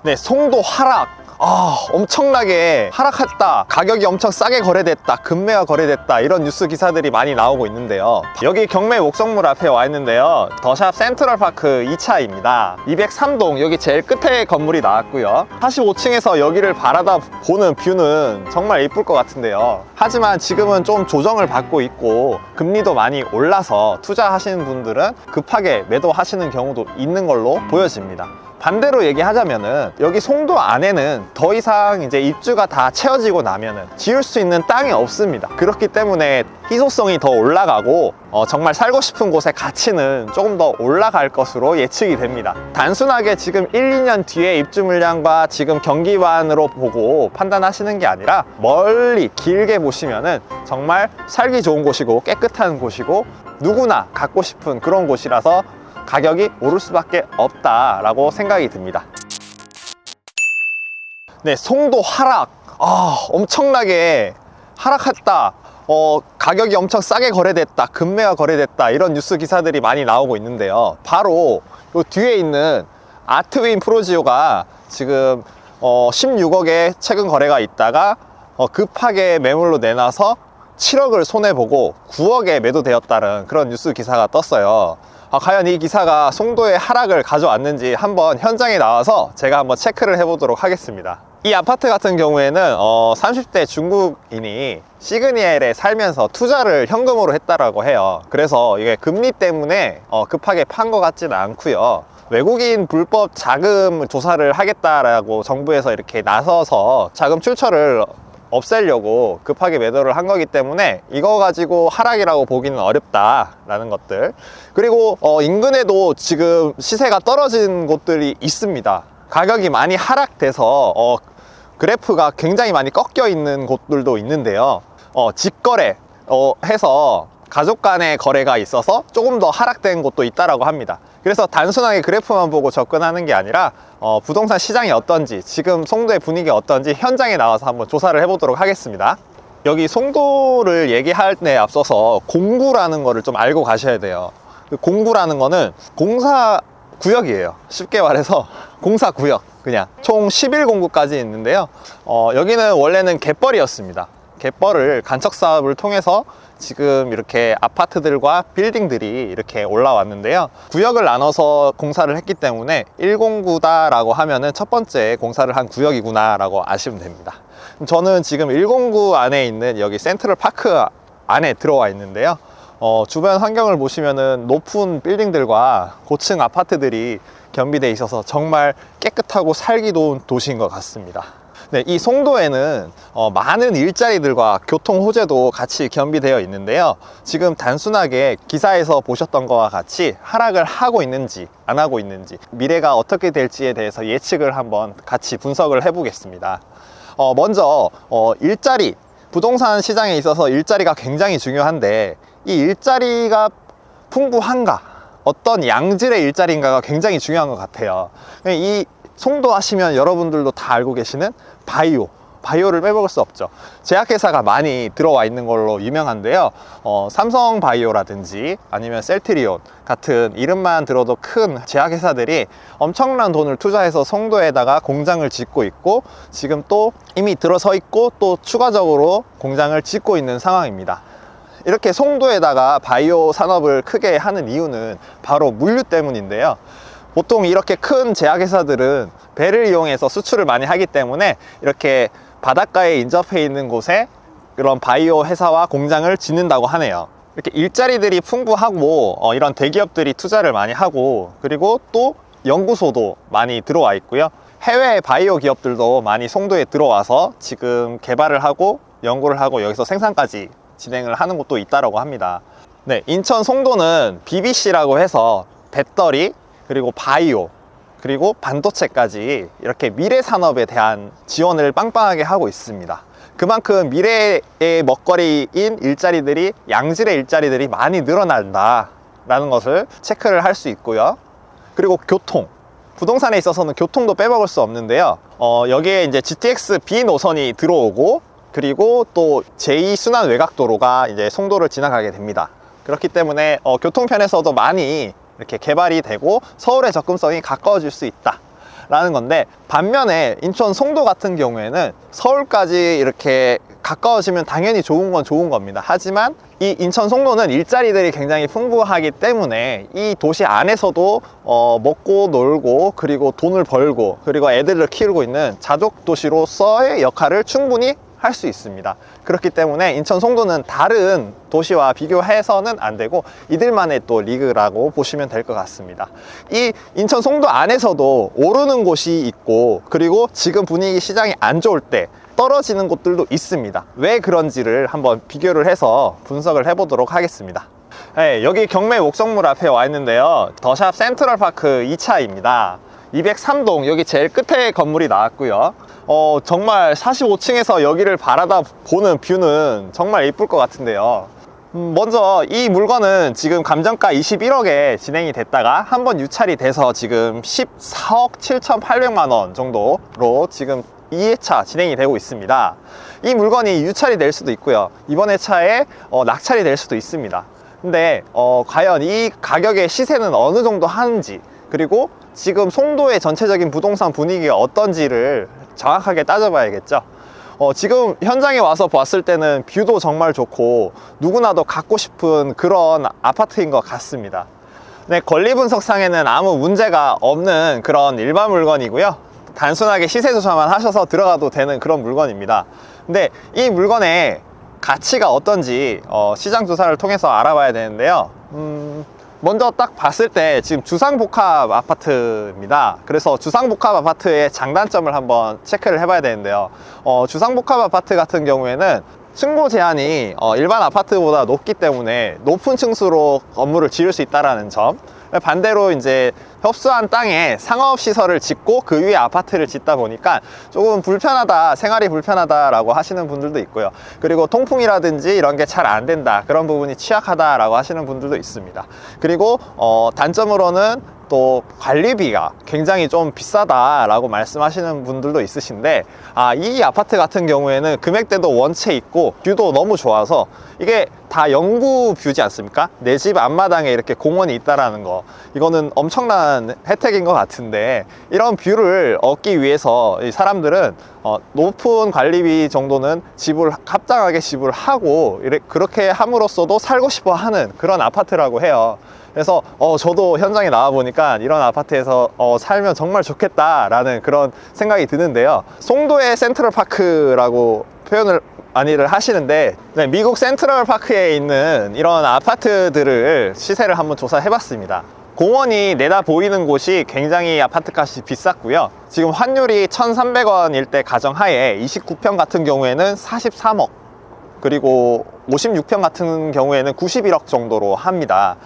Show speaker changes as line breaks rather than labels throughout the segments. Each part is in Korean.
네, 송도 하락. 엄청나게 하락했다, 가격이 엄청 싸게 거래됐다, 급매가 거래됐다, 이런 뉴스 기사들이 많이 나오고 있는데요. 여기 경매 목성물 앞에 와 있는데요, 더샵 센트럴파크 2차입니다 203동 여기 제일 끝에 건물이 나왔고요, 45층에서 여기를 바라다 보는 뷰는 정말 이쁠 것 같은데요. 하지만 지금은 좀 조정을 받고 있고 금리도 많이 올라서 투자하시는 분들은 급하게 매도하시는 경우도 있는 걸로 보여집니다. 반대로 얘기하자면은 여기 송도 안에는 더 이상 이제 입주가 다 채워지고 나면은 지을 수 있는 땅이 없습니다. 그렇기 때문에 희소성이 더 올라가고 정말 살고 싶은 곳의 가치는 조금 더 올라갈 것으로 예측이 됩니다. 단순하게 지금 1, 2년 뒤에 입주 물량과 지금 경기반으로 보고 판단하시는 게 아니라 멀리 길게 보시면은 정말 살기 좋은 곳이고 깨끗한 곳이고 누구나 갖고 싶은 그런 곳이라서 가격이 오를 수밖에 없다라고 생각이 듭니다. 네, 송도 하락. 엄청나게 하락했다, 가격이 엄청 싸게 거래됐다, 급매가 거래됐다, 이런 뉴스 기사들이 많이 나오고 있는데요. 바로 요 뒤에 있는 아트윈 프로지오가 지금 16억에 최근 거래가 있다가 급하게 매물로 내놔서 7억을 손해보고 9억에 매도되었다는 그런 뉴스 기사가 떴어요. 과연 이 기사가 송도의 하락을 가져왔는지 한번 현장에 나와서 제가 한번 체크를 해보도록 하겠습니다. 이 아파트 같은 경우에는 30대 중국인이 시그니엘에 살면서 투자를 현금으로 했다라고 해요. 그래서 이게 금리 때문에 급하게 판 것 같지는 않고요. 외국인 불법 자금 조사를 하겠다라고 정부에서 이렇게 나서서 자금 출처를 없애려고 급하게 매도를 한 거기 때문에 이거 가지고 하락이라고 보기는 어렵다라는 것들, 그리고 인근에도 지금 시세가 떨어진 곳들이 있습니다. 가격이 많이 하락돼서 그래프가 굉장히 많이 꺾여 있는 곳들도 있는데요. 직거래 해서 가족 간의 거래가 있어서 조금 더 하락된 곳도 있다라고 합니다. 그래서 단순하게 그래프만 보고 접근하는 게 아니라 부동산 시장이 어떤지, 지금 송도의 분위기가 어떤지 현장에 나와서 한번 조사를 해보도록 하겠습니다. 여기 송도를 얘기할 때 앞서서 공구라는 거를 좀 알고 가셔야 돼요. 공구라는 거는 공사 구역이에요. 쉽게 말해서 공사 구역, 그냥 총 11공구까지 있는데요. 여기는 원래는 갯벌이었습니다. 갯벌을 간척 사업을 통해서 지금 이렇게 아파트들과 빌딩들이 이렇게 올라왔는데요. 구역을 나눠서 공사를 했기 때문에 1공구다 라고 하면은 첫 번째 공사를 한 구역이구나 라고 아시면 됩니다. 저는 지금 1공구 안에 있는 여기 센트럴파크 안에 들어와 있는데요. 주변 환경을 보시면은 높은 빌딩들과 고층 아파트들이 겸비되어 있어서 정말 깨끗하고 살기 좋은 도시인 것 같습니다. 네, 이 송도에는 많은 일자리들과 교통 호재도 같이 겸비되어 있는데요. 지금 단순하게 기사에서 보셨던 것과 같이 하락을 하고 있는지 안 하고 있는지, 미래가 어떻게 될지에 대해서 예측을 한번 같이 분석을 해 보겠습니다. 먼저 일자리, 부동산 시장에 있어서 일자리가 굉장히 중요한데 이 일자리가 풍부한가, 어떤 양질의 일자리인가가 굉장히 중요한 것 같아요. 이 송도 하시면 여러분들도 다 알고 계시는 바이오를 빼먹을 수 없죠. 제약회사가 많이 들어와 있는 걸로 유명한데요. 삼성바이오라든지 아니면 셀트리온 같은 이름만 들어도 큰 제약회사들이 엄청난 돈을 투자해서 송도에다가 공장을 짓고 있고, 지금 또 이미 들어서 있고 또 추가적으로 공장을 짓고 있는 상황입니다. 이렇게 송도에다가 바이오 산업을 크게 하는 이유는 바로 물류 때문인데요. 보통 이렇게 큰 제약회사들은 배를 이용해서 수출을 많이 하기 때문에 이렇게 바닷가에 인접해 있는 곳에 그런 바이오 회사와 공장을 짓는다고 하네요. 이렇게 일자리들이 풍부하고 이런 대기업들이 투자를 많이 하고, 그리고 또 연구소도 많이 들어와 있고요. 해외 바이오 기업들도 많이 송도에 들어와서 지금 개발을 하고 연구를 하고 여기서 생산까지 진행을 하는 곳도 있다고 합니다. 네, 인천 송도는 BBC라고 해서 배터리, 그리고 바이오, 그리고 반도체까지 이렇게 미래 산업에 대한 지원을 빵빵하게 하고 있습니다. 그만큼 미래의 먹거리인 일자리들이, 양질의 일자리들이 많이 늘어난다 라는 것을 체크를 할 수 있고요. 그리고 교통, 부동산에 있어서는 교통도 빼먹을 수 없는데요. 여기에 이제 GTX B 노선이 들어오고, 그리고 또 제2순환 외곽도로가 이제 송도를 지나가게 됩니다. 그렇기 때문에 교통편에서도 많이 이렇게 개발이 되고 서울의 접근성이 가까워질 수 있다 라는 건데, 반면에 인천 송도 같은 경우에는 서울까지 이렇게 가까워지면 당연히 좋은 건 좋은 겁니다. 하지만 이 인천 송도는 일자리들이 굉장히 풍부하기 때문에 이 도시 안에서도 먹고 놀고 그리고 돈을 벌고 그리고 애들을 키우고 있는 자족 도시로서의 역할을 충분히 할 수 있습니다. 그렇기 때문에 인천 송도는 다른 도시와 비교해서는 안 되고 이들만의 또 리그라고 보시면 될 것 같습니다. 이 인천 송도 안에서도 오르는 곳이 있고, 그리고 지금 분위기 시장이 안 좋을 때 떨어지는 곳들도 있습니다. 왜 그런지를 한번 비교를 해서 분석을 해보도록 하겠습니다. 네, 여기 경매 목성물 앞에 와 있는데요, 더샵 센트럴파크 2차입니다 203동 여기 제일 끝에 건물이 나왔고요. 정말 45층에서 여기를 바라다 보는 뷰는 정말 예쁠 것 같은데요. 먼저 이 물건은 지금 감정가 21억에 진행이 됐다가 한번 유찰이 돼서 지금 14억 7,800만 원 정도로 지금 2회차 진행이 되고 있습니다. 이 물건이 유찰이 될 수도 있고요, 이번 회차에 낙찰이 될 수도 있습니다. 근데 과연 이 가격의 시세는 어느 정도 하는지, 그리고 지금 송도의 전체적인 부동산 분위기가 어떤지를 정확하게 따져봐야겠죠. 지금 현장에 와서 봤을 때는 뷰도 정말 좋고 누구나도 갖고 싶은 그런 아파트인 것 같습니다. 네, 권리 분석상에는 아무 문제가 없는 그런 일반 물건이고요, 단순하게 시세 조사만 하셔서 들어가도 되는 그런 물건입니다. 근데 이 물건의 가치가 어떤지 시장 조사를 통해서 알아봐야 되는데요. 먼저 딱 봤을 때 지금 주상복합 아파트입니다. 그래서 주상복합 아파트의 장단점을 한번 체크를 해봐야 되는데요, 주상복합 아파트 같은 경우에는 층고 제한이 일반 아파트보다 높기 때문에 높은 층수로 건물을 지을 수 있다는 점, 반대로 이제 협소한 땅에 상업시설을 짓고 그 위에 아파트를 짓다 보니까 조금 불편하다, 생활이 불편하다 라고 하시는 분들도 있고요. 그리고 통풍이라든지 이런 게 잘 안 된다, 그런 부분이 취약하다 라고 하시는 분들도 있습니다. 그리고 단점으로는 또 관리비가 굉장히 좀 비싸다 라고 말씀하시는 분들도 있으신데, 이 아파트 같은 경우에는 금액대도 원체 있고 뷰도 너무 좋아서, 이게 다 영구 뷰지 않습니까? 내 집 앞마당에 이렇게 공원이 있다라는 거, 이거는 엄청난 혜택인 것 같은데, 이런 뷰를 얻기 위해서 이 사람들은 높은 관리비 정도는 합당하게 지불하고 그렇게 함으로써도 살고 싶어 하는 그런 아파트라고 해요. 그래서 저도 현장에 나와 보니까 이런 아파트에서 살면 정말 좋겠다라는 그런 생각이 드는데요, 송도의 센트럴파크라고 표현을 많이들 하시는데, 네, 미국 센트럴파크에 있는 이런 아파트들을 시세를 한번 조사해 봤습니다. 공원이 내다 보이는 곳이 굉장히 아파트값이 비쌌고요, 지금 환율이 1,300원일 때 가정하에 29평 같은 경우에는 43억, 그리고 56평 같은 경우에는 91억 정도로 합니다.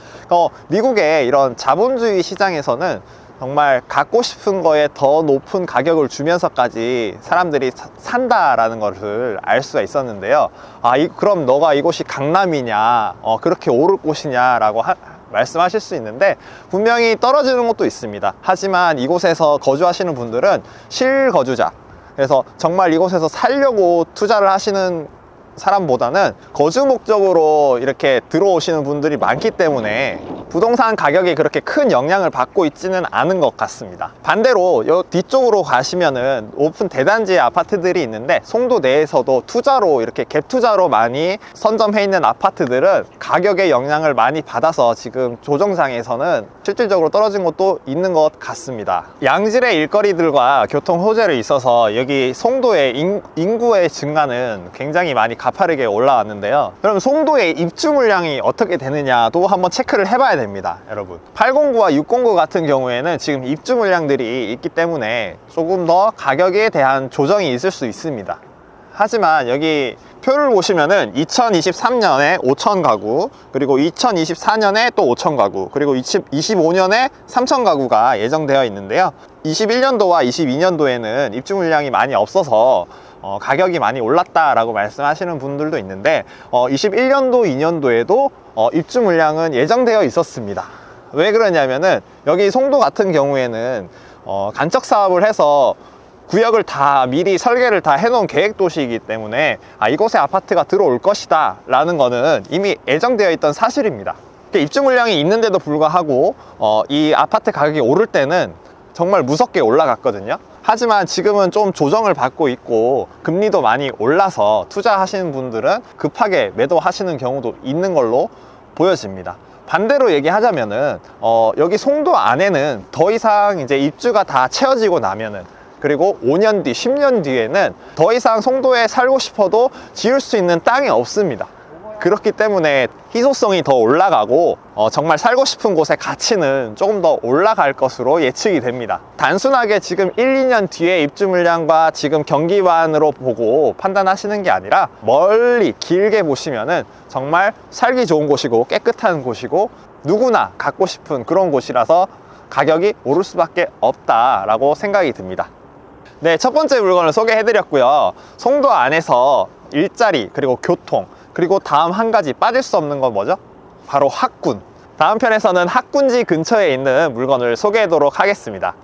미국의 이런 자본주의 시장에서는 정말 갖고 싶은 거에 더 높은 가격을 주면서까지 사람들이 산다라는 것을 알 수가 있었는데요. 그럼 너가 이곳이 강남이냐, 그렇게 오를 곳이냐 라고 말씀하실 수 있는데, 분명히 떨어지는 곳도 있습니다. 하지만 이곳에서 거주하시는 분들은 실거주자, 그래서 정말 이곳에서 살려고 투자를 하시는 사람보다는 거주 목적으로 이렇게 들어오시는 분들이 많기 때문에 부동산 가격이 그렇게 큰 영향을 받고 있지는 않은 것 같습니다. 반대로 요 뒤쪽으로 가시면은 오픈 대단지 아파트들이 있는데, 송도 내에서도 투자로 이렇게 갭 투자로 많이 선점해 있는 아파트들은 가격의 영향을 많이 받아서 지금 조정장에서는 실질적으로 떨어진 곳도 있는 것 같습니다. 양질의 일거리들과 교통 호재를 있어서 여기 송도의 인구의 증가는 굉장히 많이 가파르게 올라왔는데요, 그럼 송도의 입주 물량이 어떻게 되느냐도 한번 체크를 해봐야 됩니다. 여러분, 809와 609 같은 경우에는 지금 입주 물량들이 있기 때문에 조금 더 가격에 대한 조정이 있을 수 있습니다. 하지만 여기 표를 보시면은 2023년에 5,000 가구, 그리고 2024년에 또 5,000 가구, 그리고 25년에 3,000 가구가 예정되어 있는데요, 21년도와 22년도에는 입주 물량이 많이 없어서 가격이 많이 올랐다라고 말씀하시는 분들도 있는데, 21년도, 2년도에도 입주 물량은 예정되어 있었습니다. 왜 그러냐면은 여기 송도 같은 경우에는 간척 사업을 해서 구역을 다 미리 설계를 다 해놓은 계획 도시이기 때문에 이곳에 아파트가 들어올 것이다 라는 거는 이미 예정되어 있던 사실입니다. 입주 물량이 있는데도 불구하고 이 아파트 가격이 오를 때는 정말 무섭게 올라갔거든요. 하지만 지금은 좀 조정을 받고 있고 금리도 많이 올라서 투자하시는 분들은 급하게 매도하시는 경우도 있는 걸로 보여집니다. 반대로 얘기하자면은 여기 송도 안에는 더 이상 이제 입주가 다 채워지고 나면은, 그리고 5년 뒤, 10년 뒤에는 더 이상 송도에 살고 싶어도 지을 수 있는 땅이 없습니다. 그렇기 때문에 희소성이 더 올라가고 정말 살고 싶은 곳의 가치는 조금 더 올라갈 것으로 예측이 됩니다. 단순하게 지금 1, 2년 뒤에 입주 물량과 지금 경기만으로 보고 판단하시는 게 아니라 멀리 길게 보시면은 정말 살기 좋은 곳이고 깨끗한 곳이고 누구나 갖고 싶은 그런 곳이라서 가격이 오를 수밖에 없다라고 생각이 듭니다. 네, 첫 번째 물건을 소개해 드렸고요. 송도 안에서 일자리, 그리고 교통, 그리고 다음 한 가지 빠질 수 없는 건 뭐죠? 바로 학군. 다음 편에서는 학군지 근처에 있는 물건을 소개하도록 하겠습니다.